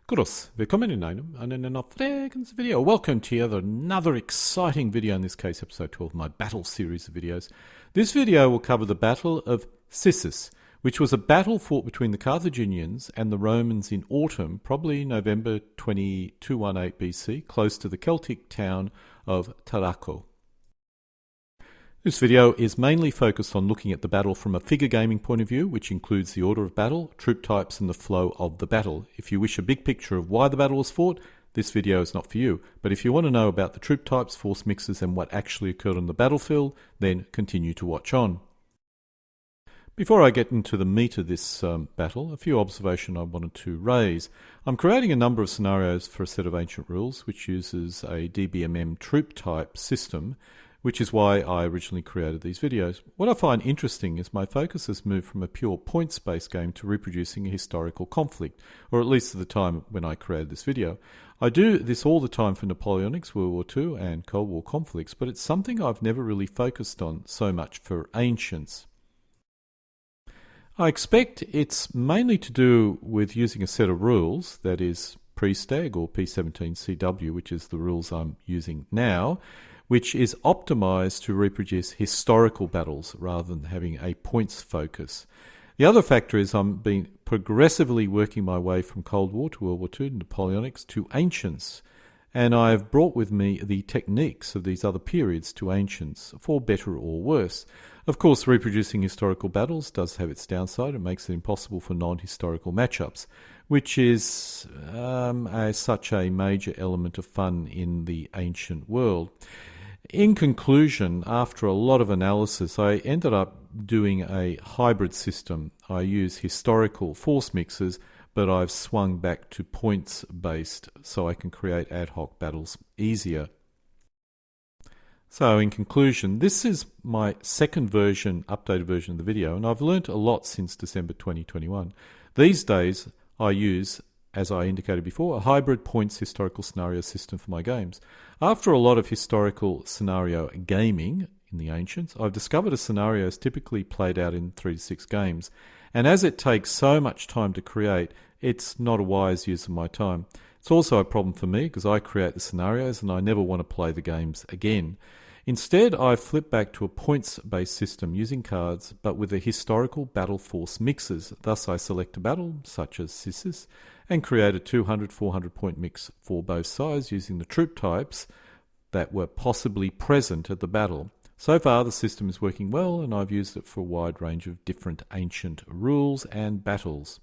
Grüß, willkommen in einem Fragens video. Welcome to yet another exciting video, in this case episode 12 of my battle series of videos. This video will cover the Battle of Cissis, which was a battle fought between the Carthaginians and the Romans in autumn, probably November 2218 BC, close to the Celtic town of Tarraco. This video is mainly focused on looking at the battle from a figure gaming point of view, which includes the order of battle, troop types and the flow of the battle. If you wish a big picture of why the battle was fought, this video is not for you. But if you want to know about the troop types, force mixes and what actually occurred on the battlefield, then continue to watch on. Before I get into the meat of this battle, a few observations I wanted to raise. I'm creating a number of scenarios for a set of ancient rules, which uses a DBMM troop type system, which is why I originally created these videos. What I find interesting is my focus has moved from a pure points-based game to reproducing a historical conflict, or at least at the time when I created this video. I do this all the time for Napoleonics, World War II and Cold War conflicts, but it's something I've never really focused on so much for ancients. I expect it's mainly to do with using a set of rules, that is pre-stag or P17CW, which is the rules I'm using now, which is optimized to reproduce historical battles rather than having a points focus. The other factor is I'm been progressively working my way from Cold War to World War II, Napoleonics to ancients, and I've brought with me the techniques of these other periods to ancients, for better or worse. Of course, reproducing historical battles does have its downside. It makes it impossible for non-historical matchups, which is such a major element of fun in the ancient world. In conclusion, after a lot of analysis, I ended up doing a hybrid system. I use historical force mixes, but I've swung back to points-based so I can create ad hoc battles easier. So in conclusion, this is my second version, updated version of the video, and I've learnt a lot since December 2021. These days, I use, as I indicated before, a hybrid points historical scenario system for my games. After a lot of historical scenario gaming in the ancients, I've discovered a scenario is typically played out in 3 to 6 games. And as it takes so much time to create, it's not a wise use of my time. It's also a problem for me because I create the scenarios and I never want to play the games again. Instead, I've flipped back to a points-based system using cards, but with a historical battle force mixes. Thus, I select a battle, such as Cissis, and create a 200-400 point mix for both sides using the troop types that were possibly present at the battle. So far, the system is working well, and I've used it for a wide range of different ancient rules and battles.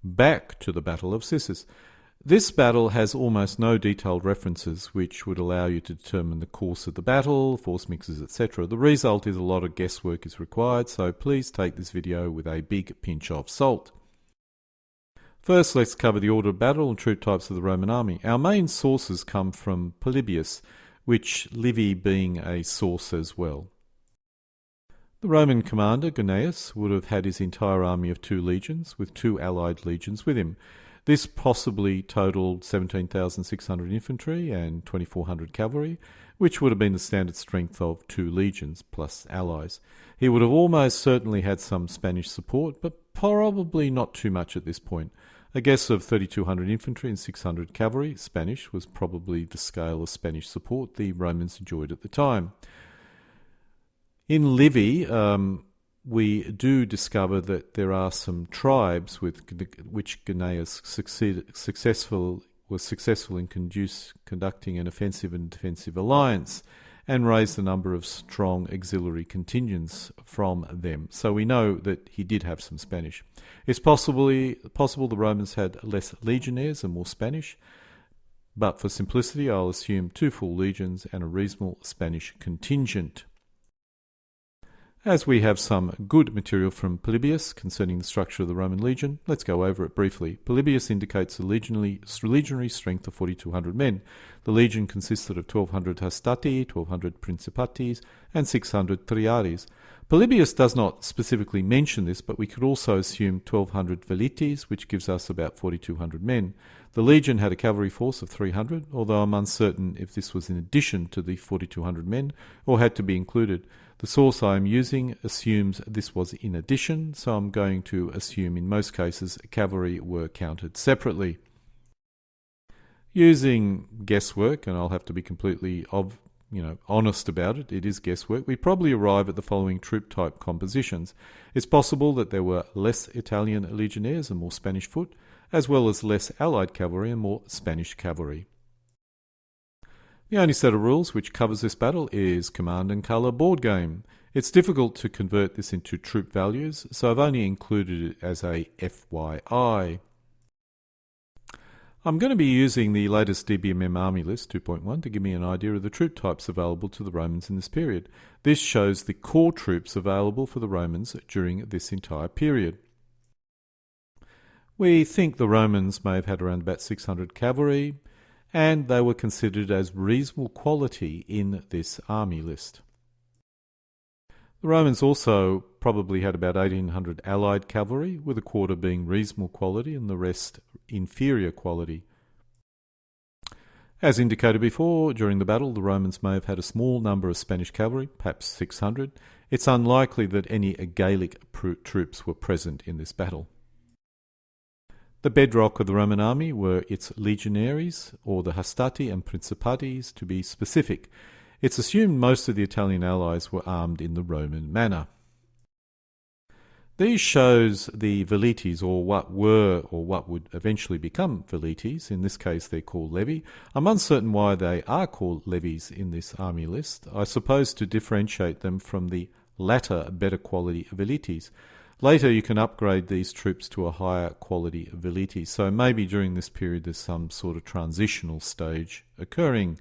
Back to the Battle of Cissis. This battle has almost no detailed references which would allow you to determine the course of the battle, force mixes, etc. The result is a lot of guesswork is required, so please take this video with a big pinch of salt. First, let's cover the order of battle and troop types of the Roman army. Our main sources come from Polybius, which Livy being a source as well. The Roman commander, Gnaeus, would have had his entire army of 2 legions, with 2 allied legions with him. This possibly totaled 17,600 infantry and 2,400 cavalry, which would have been the standard strength of 2 legions plus allies. He would have almost certainly had some Spanish support, but probably not too much at this point. A guess of 3,200 infantry and 600 cavalry, Spanish, was probably the scale of Spanish support the Romans enjoyed at the time. In Livy, we do discover that there are some tribes with which Gnaeus was successful in conducting an offensive and defensive alliance, and raised a number of strong auxiliary contingents from them. So we know that he did have some Spanish. It's possible the Romans had less legionnaires and more Spanish, but for simplicity I'll assume 2 full legions and a reasonable Spanish contingent. As we have some good material from Polybius concerning the structure of the Roman legion, let's go over it briefly. Polybius indicates a legionary strength of 4,200 men. The legion consisted of 1,200 hastati, 1,200 principates, and 600 triarii. Polybius does not specifically mention this, but we could also assume 1,200 velites, which gives us about 4,200 men. The legion had a cavalry force of 300, although I'm uncertain if this was in addition to the 4,200 men or had to be included. The source I am using assumes this was in addition, so I'm going to assume in most cases cavalry were counted separately. Using guesswork, and I'll have to be completely honest about it, it is guesswork, we probably arrive at the following troop type compositions. It's possible that there were less Italian legionnaires and more Spanish foot, as well as less Allied cavalry and more Spanish cavalry. The only set of rules which covers this battle is Command and Colour board game. It's difficult to convert this into troop values, so I've only included it as a FYI. I'm going to be using the latest DBMM Army List 2.1 to give me an idea of the troop types available to the Romans in this period. This shows the core troops available for the Romans during this entire period. We think the Romans may have had around about 600 cavalry, and they were considered as reasonable quality in this army list. The Romans also probably had about 1800 allied cavalry, with a quarter being reasonable quality and the rest inferior quality. As indicated before, during the battle the Romans may have had a small number of Spanish cavalry, perhaps 600. It's unlikely that any Gaelic troops were present in this battle. The bedrock of the Roman army were its legionaries, or the hastati and principates to be specific. It's assumed most of the Italian allies were armed in the Roman manner. These shows the velites, or what would eventually become velites. In this case they're called levi. I'm uncertain why they are called levies in this army list. I suppose to differentiate them from the latter better quality velites. Later you can upgrade these troops to a higher quality velite, so maybe during this period there's some sort of transitional stage occurring.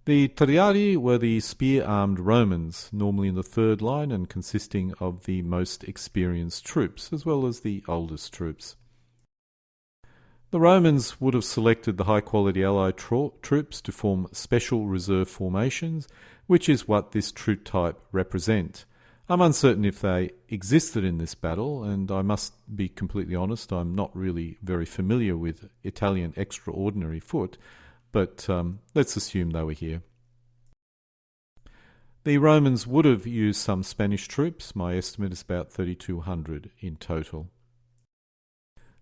The triarii were the spear-armed Romans, normally in the third line and consisting of the most experienced troops, as well as the oldest troops. The Romans would have selected the high-quality allied troops to form special reserve formations, which is what this troop type represent. I'm uncertain if they existed in this battle, and I must be completely honest, I'm not really very familiar with Italian extraordinary foot, but let's assume they were here. The Romans would have used some Spanish troops. My estimate is about 3,200 in total.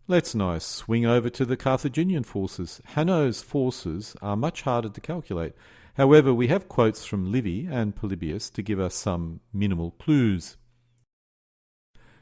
Let's now swing over to the Carthaginian forces. Hanno's forces are much harder to calculate. However, we have quotes from Livy and Polybius to give us some minimal clues.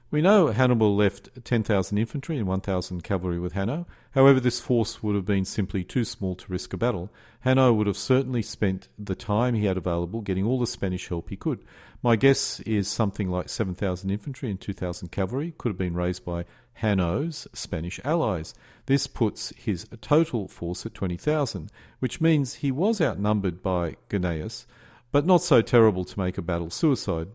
We know Hannibal left 10,000 infantry and 1,000 cavalry with Hanno. However, this force would have been simply too small to risk a battle. Hanno would have certainly spent the time he had available getting all the Spanish help he could. My guess is something like 7,000 infantry and 2,000 cavalry could have been raised by Hanno's Spanish allies. This puts his total force at 20,000, which means he was outnumbered by Gnaeus, but not so terrible to make a battle suicide.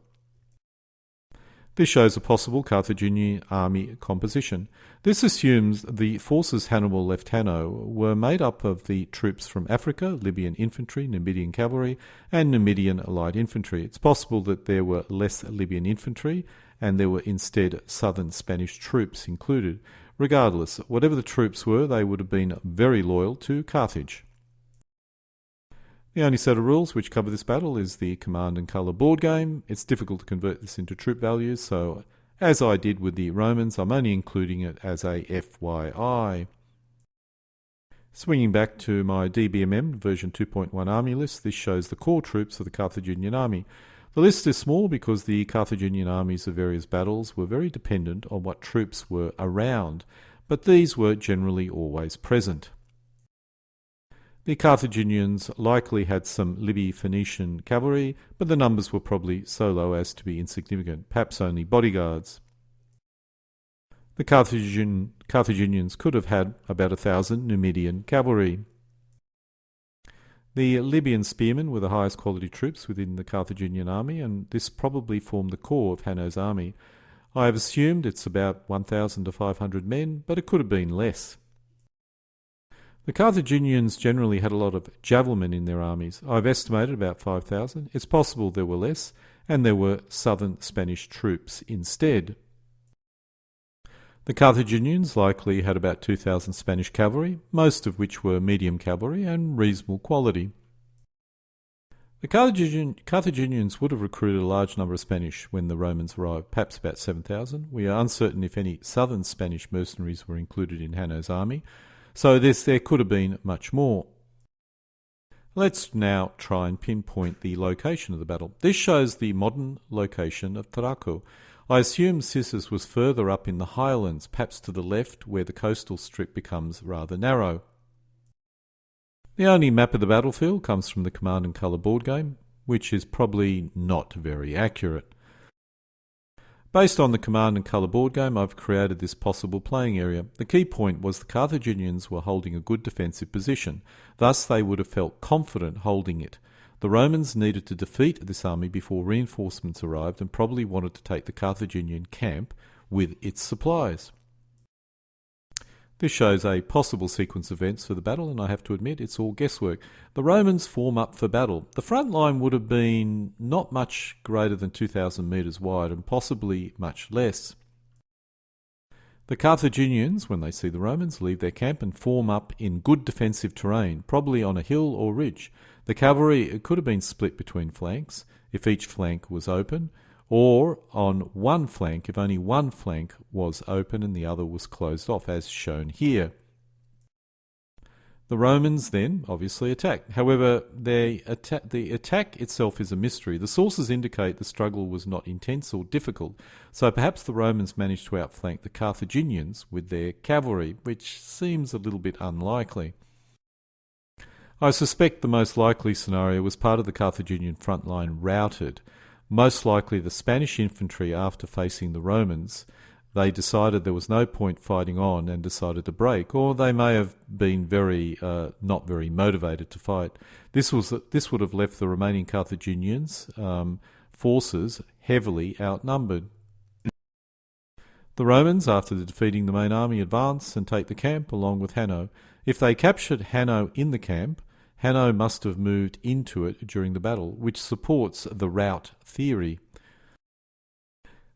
This shows a possible Carthaginian army composition. This assumes the forces Hannibal left Hanno were made up of the troops from Africa, Libyan infantry, Numidian cavalry, and Numidian light infantry. It's possible that there were less Libyan infantry, and there were instead southern Spanish troops included. Regardless, whatever the troops were, they would have been very loyal to Carthage. The only set of rules which cover this battle is the Command and Colour board game. It's difficult to convert this into troop values, so as I did with the Romans, I'm only including it as a FYI. Swinging back to my DBMM version 2.1 army list, this shows the core troops of the Carthaginian army. The list is small because the Carthaginian armies of various battles were very dependent on what troops were around, but these were generally always present. The Carthaginians likely had some Libyan-Phoenician cavalry, but the numbers were probably so low as to be insignificant, perhaps only bodyguards. The Carthaginians could have had about 1,000 Numidian cavalry. The Libyan spearmen were the highest quality troops within the Carthaginian army, and this probably formed the core of Hanno's army. I have assumed it's about 1,000 to 500 men, but it could have been less. The Carthaginians generally had a lot of javelin in their armies. I've estimated about 5,000. It's possible there were less, and there were southern Spanish troops instead. The Carthaginians likely had about 2,000 Spanish cavalry, most of which were medium cavalry and reasonable quality. The Carthaginians would have recruited a large number of Spanish when the Romans arrived, perhaps about 7,000. We are uncertain if any southern Spanish mercenaries were included in Hanno's army, so there could have been much more. Let's now try and pinpoint the location of the battle. This shows the modern location of Tarraco. I assume Cissis was further up in the highlands, perhaps to the left where the coastal strip becomes rather narrow. The only map of the battlefield comes from the Command and Colour board game, which is probably not very accurate. Based on the Command and Colour board game, I've created this possible playing area. The key point was the Carthaginians were holding a good defensive position, thus they would have felt confident holding it. The Romans needed to defeat this army before reinforcements arrived and probably wanted to take the Carthaginian camp with its supplies. This shows a possible sequence of events for the battle, and I have to admit it's all guesswork. The Romans form up for battle. The front line would have been not much greater than 2,000 metres wide and possibly much less. The Carthaginians, when they see the Romans, leave their camp and form up in good defensive terrain, probably on a hill or ridge. The cavalry could have been split between flanks if each flank was open, or on one flank if only one flank was open and the other was closed off, as shown here. The Romans then obviously attack. However, the attack itself is a mystery. The sources indicate the struggle was not intense or difficult, so perhaps the Romans managed to outflank the Carthaginians with their cavalry, which seems a little bit unlikely. I suspect the most likely scenario was part of the Carthaginian front line routed. Most likely the Spanish infantry, after facing the Romans, they decided there was no point fighting on and decided to break, or they may have been not very motivated to fight. This would have left the remaining Carthaginians forces heavily outnumbered. The Romans, after defeating the main army, advance and take the camp along with Hanno. If they captured Hanno in the camp, Hanno must have moved into it during the battle, which supports the rout theory.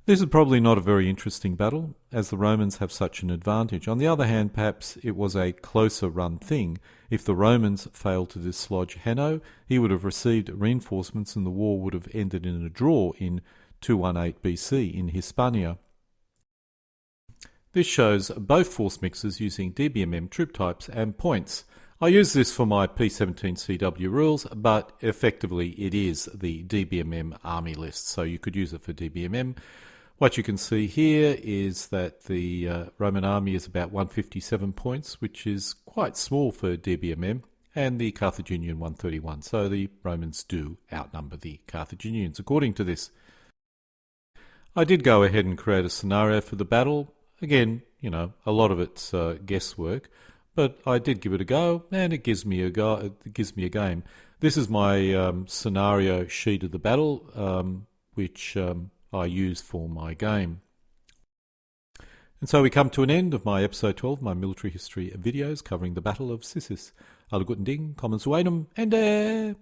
This is probably not a very interesting battle, as the Romans have such an advantage. On the other hand, perhaps it was a closer run thing. If the Romans failed to dislodge Hanno, he would have received reinforcements and the war would have ended in a draw in 218 BC in Hispania. This shows both force mixes using DBMM troop types and points. I use this for my P17CW rules, but effectively it is the DBMM army list, so you could use it for DBMM. What you can see here is that the Roman army is about 157 points, which is quite small for DBMM, and the Carthaginian 131, so the Romans do outnumber the Carthaginians according to this. I did go ahead and create a scenario for the battle. Again, a lot of it's guesswork. But I did give it a go, and it gives me a game. This is my scenario sheet of the battle, which I use for my game. And so we come to an end of my episode 12, my military history videos covering the Battle of Cissis. Alle guten Dingen, kommen zu einem Ende.